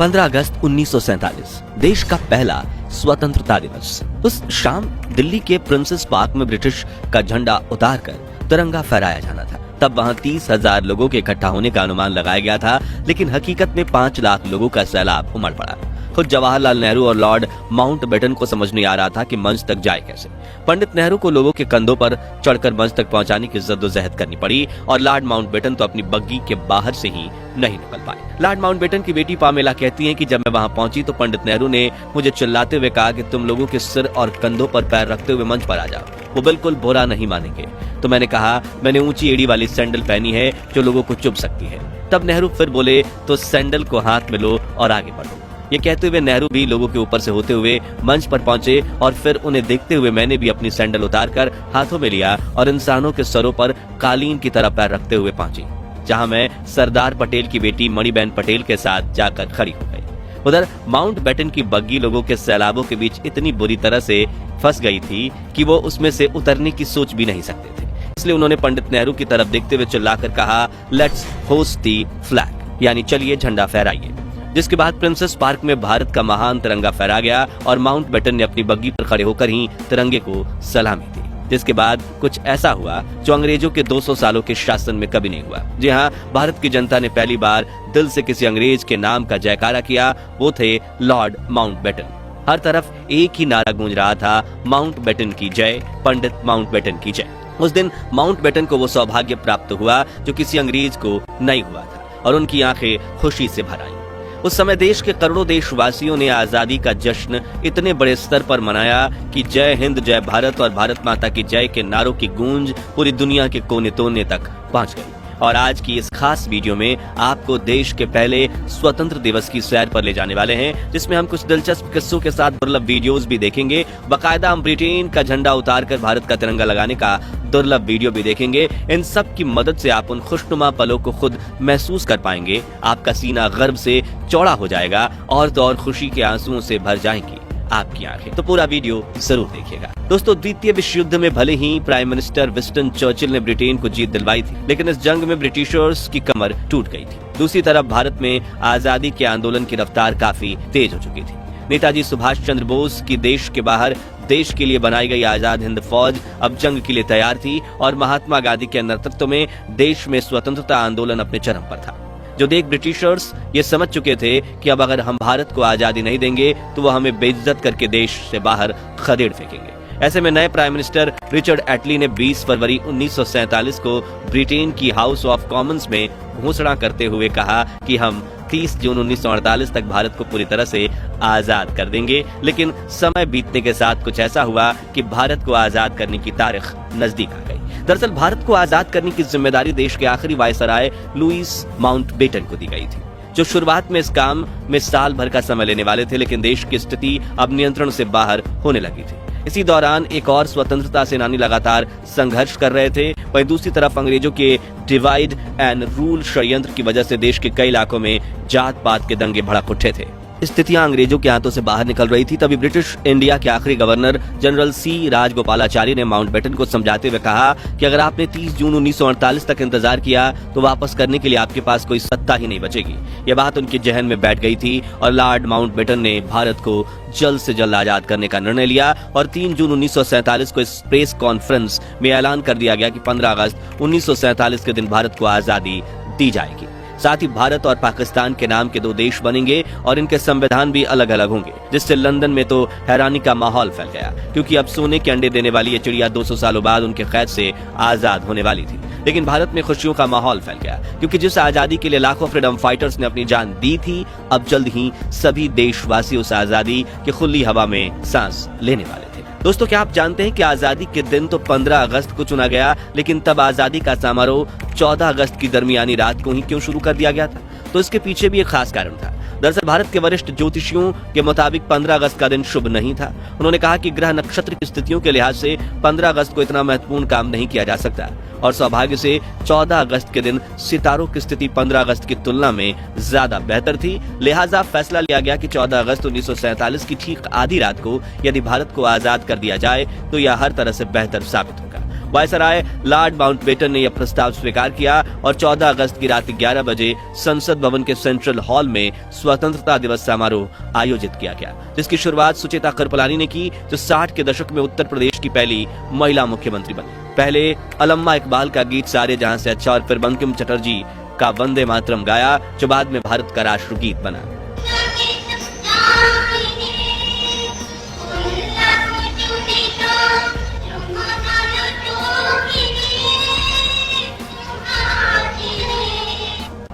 15 अगस्त 1947 देश का पहला स्वतंत्रता दिवस। उस शाम दिल्ली के प्रिंसेस पार्क में ब्रिटिश का झंडा उतारकर तिरंगा फहराया जाना था। तब वहां 30,000 लोगों के इकट्ठा होने का अनुमान लगाया गया था, लेकिन हकीकत में 5 लाख लोगों का सैलाब उमड़ पड़ा। खुद जवाहरलाल नेहरू और लॉर्ड माउंटबेटन को समझ नहीं आ रहा था कि मंच तक जाए कैसे। पंडित नेहरू को लोगों के कंधों पर चढ़कर मंच तक पहुंचाने की जद्दोजहद करनी पड़ी और लॉर्ड माउंटबेटन तो अपनी बग्गी के बाहर से ही नहीं निकल पाए। लॉर्ड माउंटबेटन की बेटी पामेला कहती हैं कि जब मैं वहां पहुंची तो पंडित नेहरू ने मुझे चिल्लाते हुए कहा कि तुम लोगों के सिर और कंधों पर पैर रखते हुए मंच पर आ जाओ, वो बिल्कुल बुरा नहीं मानेंगे। तो मैंने कहा मैंने ऊंची एड़ी वाली सैंडल पहनी है जो लोगों को चुभ सकती है। तब नेहरू फिर बोले तो सैंडल को हाथ में लो और आगे बढ़ो। ये कहते हुए नेहरू भी लोगों के ऊपर से होते हुए मंच पर पहुंचे और फिर उन्हें देखते हुए मैंने भी अपनी सैंडल उतारकर हाथों में लिया और इंसानों के सरों पर कालीन की तरह पैर रखते हुए पहुंची, जहां मैं सरदार पटेल की बेटी मणिबेन पटेल के साथ जाकर खड़ी हो गई। उधर माउंटबेटन की बग्गी लोगों के सैलाबों के बीच इतनी बुरी तरह से फंस गई थी कि वो उसमें से उतरने की सोच भी नहीं सकते थे। इसलिए उन्होंने पंडित नेहरू की तरफ देखते हुए चिल्लाकर कहा, लेट्स होस्ट दी फ्लैग, यानी चलिए झंडा फहराइए। जिसके बाद प्रिंसेस पार्क में भारत का महान तिरंगा फहरा गया और माउंटबेटन ने अपनी बग्गी पर खड़े होकर ही तिरंगे को सलामी दी। जिसके बाद कुछ ऐसा हुआ जो अंग्रेजों के 200 सालों के शासन में कभी नहीं हुआ। जी हाँ, भारत की जनता ने पहली बार दिल से किसी अंग्रेज के नाम का जयकारा किया, वो थे लॉर्ड माउंटबेटन। हर तरफ एक ही नारा गूंज रहा था, माउंटबेटन की जय, पंडित माउंटबेटन की जय। उस दिन माउंटबेटन को वो सौभाग्य प्राप्त हुआ जो किसी अंग्रेज को नहीं हुआ था और उनकी आंखें खुशी से भर आईं। उस समय देश के करोड़ों देशवासियों ने आजादी का जश्न इतने बड़े स्तर पर मनाया कि जय हिंद, जय भारत और भारत माता की जय के नारों की गूंज पूरी दुनिया के कोने कोने तक पहुंच गई। और आज की इस खास वीडियो में आपको देश के पहले स्वतंत्र दिवस की सैर पर ले जाने वाले हैं, जिसमें हम कुछ दिलचस्प किस्सों के साथ दुर्लभ वीडियोस भी देखेंगे। बाकायदा हम ब्रिटेन का झंडा उतारकर भारत का तिरंगा लगाने का दुर्लभ वीडियो भी देखेंगे। इन सब की मदद से आप उन खुशनुमा पलों को खुद महसूस कर पाएंगे। आपका सीना गर्व से चौड़ा हो जाएगा और तो और खुशी के आंसुओं से भर जाएंगी आपकी आंखें। तो पूरा वीडियो जरूर देखिएगा। दोस्तों, द्वितीय विश्व युद्ध में भले ही प्राइम मिनिस्टर विंस्टन चर्चिल ने ब्रिटेन को जीत दिलवाई थी, लेकिन इस जंग में ब्रिटिशर्स की कमर टूट गई थी। दूसरी तरफ भारत में आजादी के आंदोलन की रफ्तार काफी तेज हो चुकी थी। नेताजी सुभाष चंद्र बोस की देश के बाहर देश के लिए बनाई गई आजाद हिंद फौज अब जंग के लिए तैयार थी और महात्मा गांधी के नेतृत्व में देश में स्वतंत्रता आंदोलन अपने चरम पर था। जो देख ब्रिटिशर्स ये समझ चुके थे कि अब अगर हम भारत को आजादी नहीं देंगे तो वो हमें बेइज्जत करके देश से बाहर खदेड़ फेंकेंगे। ऐसे में नए प्राइम मिनिस्टर रिचर्ड एटली ने 20 फरवरी 1947 को ब्रिटेन की हाउस ऑफ कॉमन्स में घोषणा करते हुए कहा कि हम 30 जून 1948 तक भारत को पूरी तरह से आजाद कर देंगे। लेकिन समय बीतने के साथ कुछ ऐसा हुआ कि भारत को आजाद करने की तारीख नजदीक आ गई। दरअसल भारत को आजाद करने की जिम्मेदारी देश के आखिरी वायसराय लुईस माउंटबेटन को दी गई थी, जो शुरुआत में इस काम में साल भर का समय लेने वाले थे। लेकिन देश की स्थिति अब नियंत्रण से बाहर होने लगी थी। इसी दौरान एक और स्वतंत्रता सेनानी लगातार संघर्ष कर रहे थे। वहीं दूसरी तरफ अंग्रेजों के डिवाइड एंड रूल षड्यंत्र की वजह से देश के कई इलाकों में जात पात के दंगे भड़क उठे थे। स्थितियां अंग्रेजों के हाथों से बाहर निकल रही थी। तभी ब्रिटिश इंडिया के आखिरी गवर्नर जनरल सी राजगोपालाचारी ने माउंटबेटन को समझाते हुए कहा कि अगर आपने 30 जून 1948 तक इंतजार किया तो वापस करने के लिए आपके पास कोई सत्ता ही नहीं बचेगी। यह बात उनके जहन में बैठ गई थी और लॉर्ड माउंटबेटन ने भारत को जल्द से जल्द आजाद करने का निर्णय लिया और 3 जून 1947 को इस प्रेस कॉन्फ्रेंस में ऐलान कर दिया गया कि 15 अगस्त 1947 के दिन भारत को आजादी दी जाएगी। साथ ही भारत और पाकिस्तान के नाम के 2 देश बनेंगे और इनके संविधान भी अलग अलग होंगे, जिससे लंदन में तो हैरानी का माहौल फैल गया, क्योंकि अब सोने के अंडे देने वाली ये चिड़िया 200 सालों बाद उनके कैद से आजाद होने वाली थी। लेकिन भारत में खुशियों का माहौल फैल गया, क्योंकि जिस आजादी के लिए लाखों फ्रीडम फाइटर्स ने अपनी जान दी थी, अब जल्द ही सभी देशवासी उस आजादी की खुली हवा में सांस लेने वाले थे। दोस्तों, क्या आप जानते हैं कि आजादी के दिन तो 15 अगस्त को चुना गया, लेकिन तब आजादी का समारोह 14 अगस्त की दरमियानी रात को ही क्यों शुरू कर दिया गया था? तो इसके पीछे भी एक खास कारण था। दरअसल भारत के वरिष्ठ ज्योतिषियों के मुताबिक 15 अगस्त का दिन शुभ नहीं था। उन्होंने कहा कि ग्रह नक्षत्र की स्थितियों के लिहाज से 15 अगस्त को इतना महत्वपूर्ण काम नहीं किया जा सकता और सौभाग्य से 14 अगस्त के दिन सितारों की स्थिति 15 अगस्त की तुलना में ज्यादा बेहतर थी। लिहाजा फैसला लिया गया कि 14 अगस्त 1947 की ठीक आधी रात को यदि भारत को आजाद कर दिया जाए तो यह हर तरह से बेहतर साबित होगा। वायसराय लॉर्ड माउंटबेटन ने यह प्रस्ताव स्वीकार किया और 14 अगस्त की रात 11 बजे संसद भवन के सेंट्रल हॉल में स्वतंत्रता दिवस समारोह आयोजित किया गया, जिसकी शुरुआत सुचेता कृपलानी ने की, जो 60 के दशक में उत्तर प्रदेश की पहली महिला मुख्यमंत्री बनी। पहले अल्लामा इकबाल का गीत सारे जहां से अच्छा और फिर बंकिम चटर्जी का वंदे मातरम गाया, जो बाद में भारत का राष्ट्रगीत बना।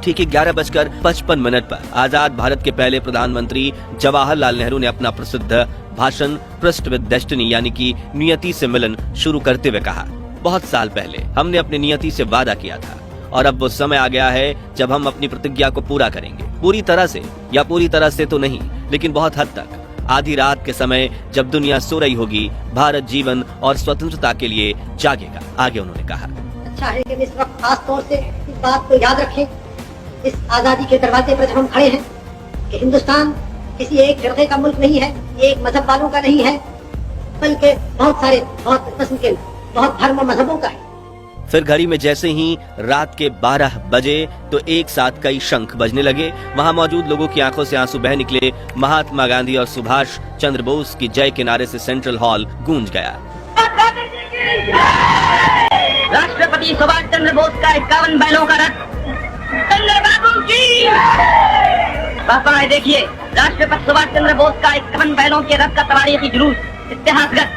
ठीक 11:55 पर आजाद भारत के पहले प्रधानमंत्री जवाहरलाल नेहरू ने अपना प्रसिद्ध भाषण ट्रस्ट विद डेस्टिनी यानी कि नियति से मिलन शुरू करते हुए कहा, बहुत साल पहले हमने अपनी नियति से वादा किया था और अब वो समय आ गया है जब हम अपनी प्रतिज्ञा को पूरा करेंगे। पूरी तरह से या पूरी तरह से तो नहीं, लेकिन बहुत हद तक। आधी रात के समय जब दुनिया सो रही होगी, भारत जीवन और स्वतंत्रता के लिए जागेगा, आगे उन्होंने कहा। अच्छा है कि इस वक्त खास तौर से इस बात को याद रखें, इस आजादी के दरवाजे पर जब हम खड़े हैं, कि हिंदुस्तान किसी एक फिरके का मुल्क नहीं है, एक मजहब वालों का नहीं है, बल्कि बहुत सारे बहुत किस्म के बहुत धर्म और मजहबों का है। फिर घड़ी में जैसे ही रात के 12 बजे तो एक साथ कई शंख बजने लगे। वहां मौजूद लोगों की आंखों से आंसू बह निकले। महात्मा गांधी और सुभाष चंद्र बोस की जय के नारे से सेंट्रल हॉल गूंज गया। राष्ट्रपति सुभाष चंद्र बोस का 51 बैलों का रथ चंद्र बाबू की। पापा देखिए, राष्ट्रपति सुभाष चंद्र बोस का 51 बैलों के रथ का तवारीखी जुलूस इतिहासगत।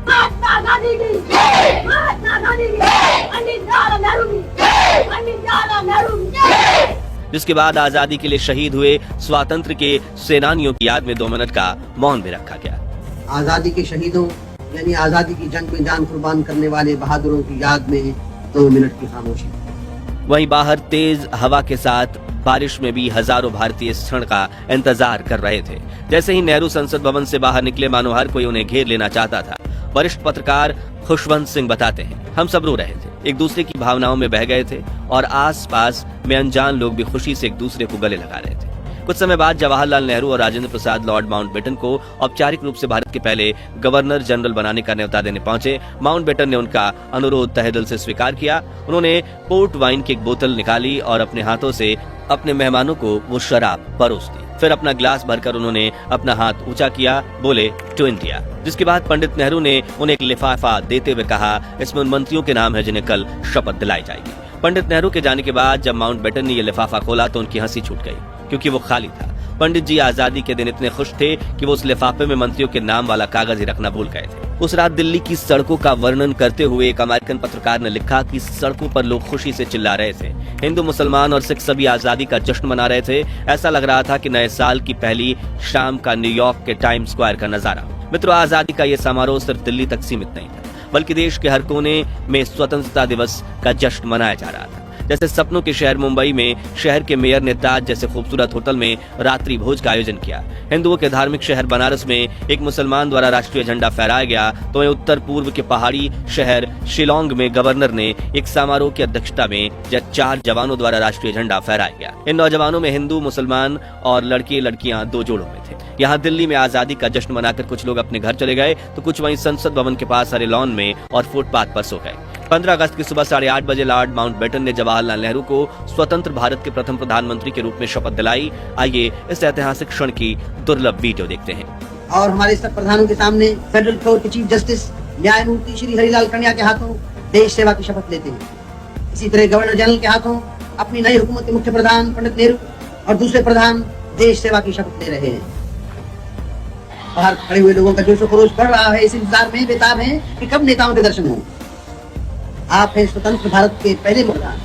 महात्मा गांधी की जय, महात्मा गांधी की जय, पंडित जवाहरलाल नेहरू की जय, पंडित जवाहरलाल नेहरू की जय। जिसके बाद आजादी के लिए शहीद हुए स्वातंत्र्य के सेनानियों की याद में 2 मिनट का मौन भी रखा गया। आजादी के शहीदों यानी आजादी की जंग में जान कुर्बान करने वाले बहादुरों की याद में 2 मिनट की खामोशी। वहीं बाहर तेज हवा के साथ बारिश में भी हजारों भारतीय इस क्षण का इंतजार कर रहे थे। जैसे ही नेहरू संसद भवन से बाहर निकले, मानो हर कोई उन्हें घेर लेना चाहता था। वरिष्ठ पत्रकार खुशवंत सिंह बताते हैं, हम सब रो रहे थे, एक दूसरे की भावनाओं में बह गए थे और आसपास में अनजान लोग भी खुशी से एक दूसरे को गले लगा रहे थे। कुछ समय बाद जवाहरलाल नेहरू और राजेंद्र प्रसाद लॉर्ड माउंटबेटन को औपचारिक रूप से भारत के पहले गवर्नर जनरल बनाने का न्योता देने पहुंचे। माउंटबेटन ने उनका अनुरोध तहे दिल से स्वीकार किया। उन्होंने पोर्ट वाइन की एक बोतल निकाली और अपने हाथों से अपने मेहमानों को वो शराब परोस दी। फिर अपना ग्लास भरकर उन्होंने अपना हाथ ऊंचा किया, बोले टू इंडिया। जिसके बाद पंडित नेहरू ने उन्हें एक लिफाफा देते हुए कहा, इसमें उन मंत्रियों के नाम है जिन्हें कल शपथ दिलाई जाएगी। पंडित नेहरू के जाने के बाद जब माउंटबेटन ने यह लिफाफा खोला तो उनकी हंसी छूट गई, क्योंकि वो खाली था। पंडित जी आजादी के दिन इतने खुश थे कि वो उस लिफाफे में मंत्रियों के नाम वाला कागज ही रखना भूल गए थे। उस रात दिल्ली की सड़कों का वर्णन करते हुए एक अमेरिकन पत्रकार ने लिखा कि सड़कों पर लोग खुशी से चिल्ला रहे थे। हिंदू, मुसलमान और सिख सभी आजादी का जश्न मना रहे थे। ऐसा लग रहा था कि नए साल की पहली शाम का न्यूयॉर्क के टाइम स्क्वायर का नजारा। मित्रों, आजादी का ये समारोह सिर्फ दिल्ली तक सीमित नहीं था, बल्कि देश के हर कोने में स्वतंत्रता दिवस का जश्न मनाया जा रहा था। जैसे सपनों के शहर मुंबई में शहर के मेयर ने ताज जैसे खूबसूरत होटल में रात्रि भोज का आयोजन किया। हिंदुओं के धार्मिक शहर बनारस में एक मुसलमान द्वारा राष्ट्रीय झंडा फहराया गया, तो वहीं उत्तर पूर्व के पहाड़ी शहर शिलोंग में गवर्नर ने एक समारोह की अध्यक्षता में 4 जवानों द्वारा राष्ट्रीय झंडा फहराया गया। इन नौजवानों में हिंदू, मुसलमान और लड़के लड़कियां 2 जोड़ों में थे। यहाँ दिल्ली में आजादी का जश्न मनाकर कुछ लोग अपने घर चले गए, तो कुछ वहीं संसद भवन के पास हरे लॉन में और फुटपाथ पर सो गए। 15 अगस्त की सुबह 8:30 बजे लॉर्ड माउंटबेटन ने जवाहरलाल नेहरू को स्वतंत्र भारत के प्रथम प्रधानमंत्री के रूप में शपथ दिलाई। आइए इस ऐतिहासिक क्षण की दुर्लभ वीडियो देखते हैं। और हमारे सब प्रधानों के सामने फेडरल कोर्ट के चीफ जस्टिस न्यायमूर्ति श्री हरिलाल कन्या के हाथों देश सेवा की शपथ लेते हैं। इसी तरह गवर्नर जनरल के हाथों अपनी नई हुकूमत के मुख्य प्रधान पंडित नेहरू और दूसरे प्रधान देश सेवा की शपथ ले रहे हैं। बाहर खड़े हुए लोगों का जोश खरोश बढ़ रहा है, इस इंतजार में बेताब है कि कब नेताओं के दर्शन हों। आप हैं स्वतंत्र भारत के पहले प्रधान।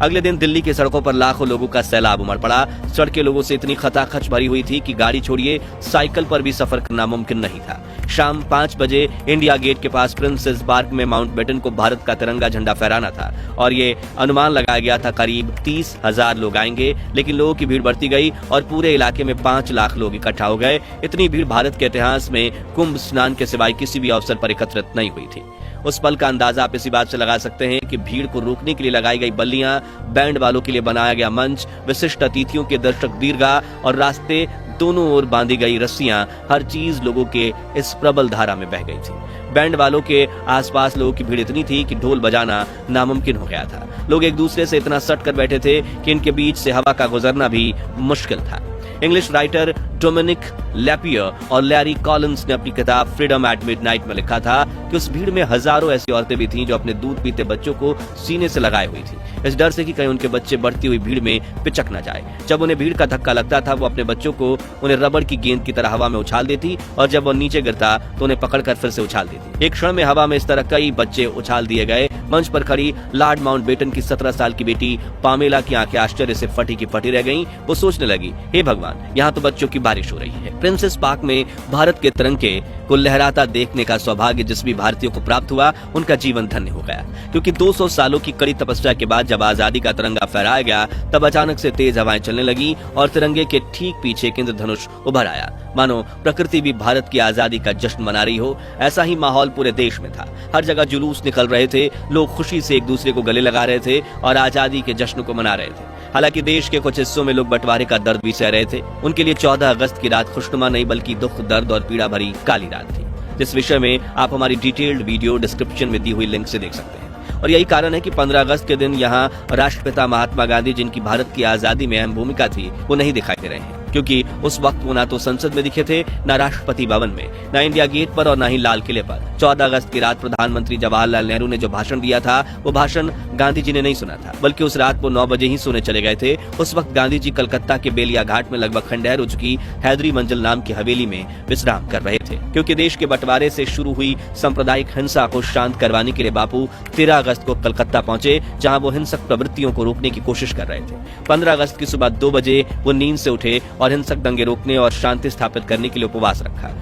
अगले दिन दिल्ली की सड़कों पर लाखों लोगों का सैलाब उमड़ पड़ा। सड़कें लोगों से इतनी खचाखच भरी हुई थी कि गाड़ी छोड़िए साइकिल पर भी सफर करना मुमकिन नहीं था। शाम 5 बजे इंडिया गेट के पास प्रिंसेस पार्क में माउंटबेटन को भारत का तिरंगा झंडा फहराना था और ये अनुमान लगाया गया था करीब 30,000 लोग आएंगे। लेकिन लोगों की भीड़ बढ़ती गई और पूरे इलाके में 5 लाख लोग इकट्ठा हो गए। इतनी भीड़ भारत के इतिहास में कुंभ स्नान के सिवाय किसी भी अवसर पर एकत्रित नहीं हुई थी। उस पल का अंदाजा आप इसी बात से लगा सकते हैं कि भीड़ को रोकने के लिए लगाई गई बल्लियां, बैंड वालों के लिए बनाया गया मंच, विशिष्ट अतिथियों के दर्शक दीर्घा और रास्ते दोनों ओर बांधी गई रस्सियां, हर चीज लोगों के इस प्रबल धारा में बह गई थी। बैंड वालों के आसपास लोगों की भीड़ इतनी थी कि ढोल बजाना नामुमकिन हो गया था। लोग एक दूसरे से इतना सट कर बैठे थे कि इनके बीच से हवा का गुजरना भी मुश्किल था। इंग्लिश राइटर डोमिनिक लैपियर और लैरी कॉलिंस ने अपनी किताब फ्रीडम एट मिडनाइट में लिखा था कि उस भीड़ में हजारों ऐसी औरतें भी थीं जो अपने दूध पीते बच्चों को सीने से लगाए हुई थी, इस डर से कि कहीं उनके बच्चे बढ़ती हुई भीड़ में पिचक न जाए। जब उन्हें भीड़ का धक्का लगता था, वो अपने बच्चों को उन्हें रबड़ की गेंद की तरह हवा में उछाल देती और जब वो नीचे गिरता तो उन्हें पकड़कर फिर से उछाल देती। एक क्षण में हवा में इस तरह कई बच्चे उछाल दिए गए। मंच पर खड़ी लॉर्ड माउंटबेटन की 17 साल की बेटी पामेला की आंखें आश्चर्य से फटी की फटी रह गईं। वो सोचने लगी, हे भगवान, यहाँ तो बच्चों की बारिश हो रही है। प्रिंसेस पार्क में भारत के तिरंगे को लहराता देखने का सौभाग्य जिस भी भारतीयों को प्राप्त हुआ, उनका जीवन धन्य हो गया, क्योंकि 200 सालों की कड़ी तपस्या के बाद जब आजादी का तिरंगा फहराया गया, तब अचानक से तेज हवाएं चलने लगी और तिरंगे के ठीक पीछे एक इंद्रधनुष उभर आया। मानो प्रकृति भी भारत की आजादी का जश्न मना रही हो, ऐसा ही माहौल पूरे देश में था। हर जगह जुलूस निकल रहे थे, लोग खुशी से एक दूसरे को गले लगा रहे थे और आजादी के जश्न को मना रहे थे। हालांकि देश के कुछ हिस्सों में लोग बंटवारे का दर्द भी सह रहे थे। उनके लिए 14 अगस्त की रात खुशनुमा नहीं बल्कि दुख, दर्द और पीड़ा भरी काली रात थी, जिस विषय में आप हमारी डिटेल्ड वीडियो डिस्क्रिप्शन में दी हुई लिंक से देख सकते हैं। और यही कारण है कि 15 अगस्त के दिन यहाँ राष्ट्रपिता महात्मा गांधी, जिनकी भारत की आजादी में अहम भूमिका थी, वो नहीं दिखाई दे रहे हैं, क्योंकि उस वक्त वो ना तो संसद में दिखे थे, ना राष्ट्रपति भवन में, ना इंडिया गेट पर और ना ही लाल किले पर। 14 अगस्त की रात प्रधानमंत्री जवाहरलाल नेहरू ने जो भाषण दिया था, वो भाषण गांधी जी ने नहीं सुना था, बल्कि उस रात वो 9 बजे ही सोने चले गए थे। उस वक्त गांधी जी कलकत्ता के बेलिया घाट में लगभग खंडहर हो चुकी हैदरी मंजिल नाम की हवेली में विश्राम कर रहे थे, क्योंकि देश के बंटवारे से शुरू हुई सांप्रदायिक हिंसा को शांत करवाने के लिए बापू 13 अगस्त को कलकत्ता पहुंचे, जहां वो हिंसक प्रवृत्तियों को रोकने की कोशिश कर रहे थे। 15 अगस्त की सुबह 2 बजे वो नींद से उठे और हिंसक दंगे रोकने और शांति स्थापित करने के लिए उपवास रखा।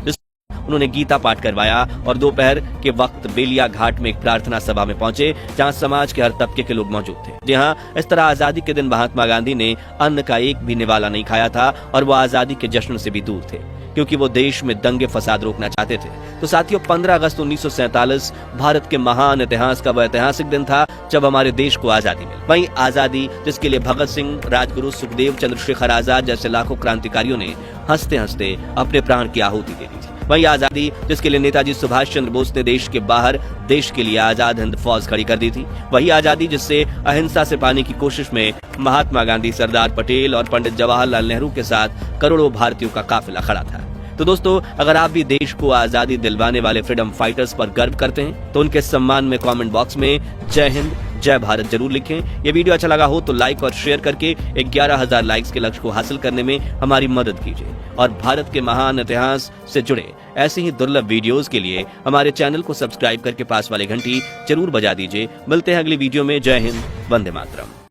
उन्होंने गीता पाठ करवाया और दोपहर के वक्त बेलिया घाट में एक प्रार्थना सभा में पहुंचे, जहां समाज के हर तबके के लोग मौजूद थे। जी हां, इस तरह आजादी के दिन महात्मा गांधी ने अन्न का एक भी निवाला नहीं खाया था और वो आजादी के जश्न से भी दूर थे, क्योंकि वो देश में दंगे फसाद रोकना चाहते थे। तो साथियों, 15 अगस्त 1947 भारत के महान इतिहास का वह ऐतिहासिक दिन था जब हमारे देश को आजादी मिली। वहीं आजादी जिसके लिए भगत सिंह, राजगुरु, सुखदेव, चंद्रशेखर आजाद जैसे लाखों क्रांतिकारियों ने हंसते हंसते अपने प्राण की आहुति दे दी थी। वही आजादी जिसके लिए नेताजी सुभाष चंद्र बोस ने देश के बाहर देश के लिए आजाद हिंद फौज खड़ी कर दी थी। वही आजादी जिससे अहिंसा से पाने की कोशिश में महात्मा गांधी, सरदार पटेल और पंडित जवाहरलाल नेहरू के साथ करोड़ों भारतीयों का काफिला खड़ा था। तो दोस्तों, अगर आप भी देश को आजादी दिलवाने वाले फ्रीडम फाइटर्स पर गर्व करते हैं, तो उनके सम्मान में कमेंट बॉक्स में जय हिंद, जय भारत जरूर लिखें। ये वीडियो अच्छा लगा हो तो लाइक और शेयर करके 11,000 लाइक्स के लक्ष्य को हासिल करने में हमारी मदद कीजिए। और भारत के महान इतिहास से जुड़े ऐसे ही दुर्लभ वीडियोस के लिए हमारे चैनल को सब्सक्राइब करके पास वाली घंटी जरूर बजा दीजिए। मिलते हैं अगली वीडियो में। जय हिंद, वंदे मातरम।